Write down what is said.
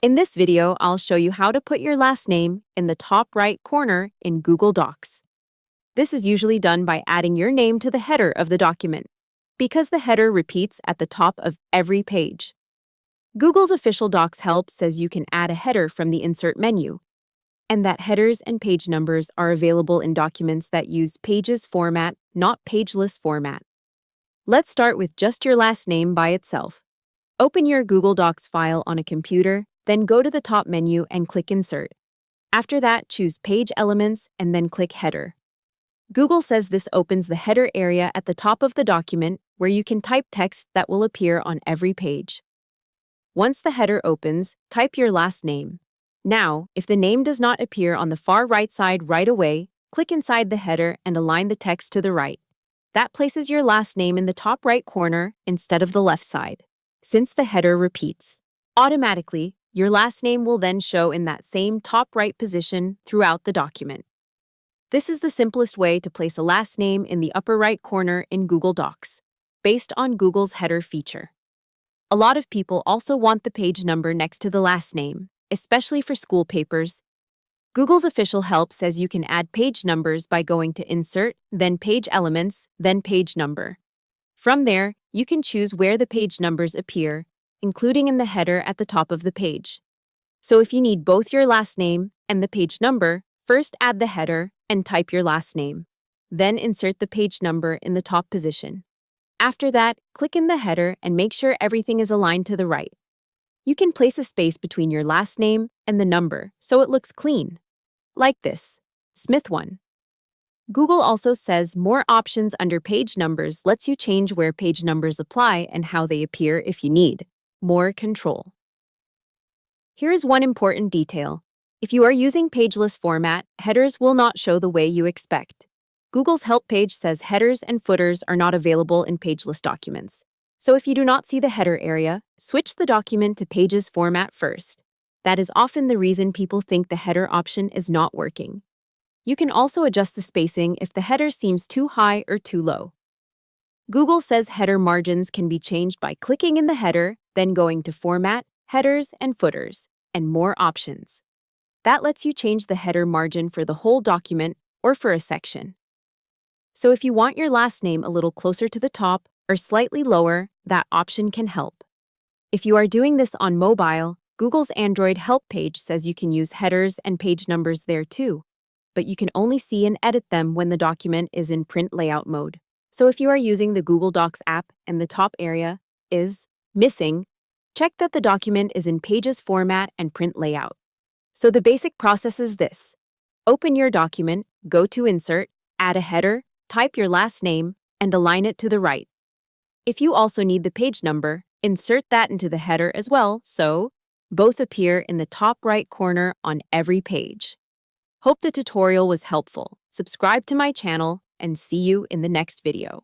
In this video, I'll show you how to put your last name in the top right corner in Google Docs. This is usually done by adding your name to the header of the document, because the header repeats at the top of every page. Google's official Docs help says you can add a header from the Insert menu, and that headers and page numbers are available in documents that use Pages format, not PageList format. Let's start with just your last name by itself. Open your Google Docs file on a computer, then go to the top menu and click Insert. After that, choose Page Elements and then click Header. Google says this opens the header area at the top of the document where you can type text that will appear on every page. Once the header opens, type your last name. Now, if the name does not appear on the far right side right away, click inside the header and align the text to the right. That places your last name in the top right corner instead of the left side. Since the header repeats, automatically, your last name will then show in that same top right position throughout the document. This is the simplest way to place a last name in the upper right corner in Google Docs, based on Google's header feature. A lot of people also want the page number next to the last name, especially for school papers. Google's official help says you can add page numbers by going to Insert, then Page Elements, then Page Number. From there, you can choose where the page numbers appear, including in the header at the top of the page. So if you need both your last name and the page number, first add the header and type your last name. Then insert the page number in the top position. After that, click in the header and make sure everything is aligned to the right. You can place a space between your last name and the number so it looks clean. Like this, Smith 1. Google also says more options under page numbers lets you change where page numbers apply and how they appear if you need more control. Here is one important detail. If you are using PageList format, headers will not show the way you expect. Google's help page says headers and footers are not available in PageList documents. So if you do not see the header area, switch the document to Pages format first. That is often the reason people think the header option is not working. You can also adjust the spacing if the header seems too high or too low. Google says header margins can be changed by clicking in the header, then going to Format, Headers, and Footers, and more options. That lets you change the header margin for the whole document or for a section. So if you want your last name a little closer to the top or slightly lower, that option can help. If you are doing this on mobile, Google's Android help page says you can use headers and page numbers there too, but you can only see and edit them when the document is in print layout mode. So if you are using the Google Docs app and the top area is missing, check that the document is in Pages format and print layout. So the basic process is this. Open your document, go to Insert, add a header, type your last name, and align it to the right. If you also need the page number, insert that into the header as well, so both appear in the top right corner on every page. Hope the tutorial was helpful. Subscribe to my channel and see you in the next video.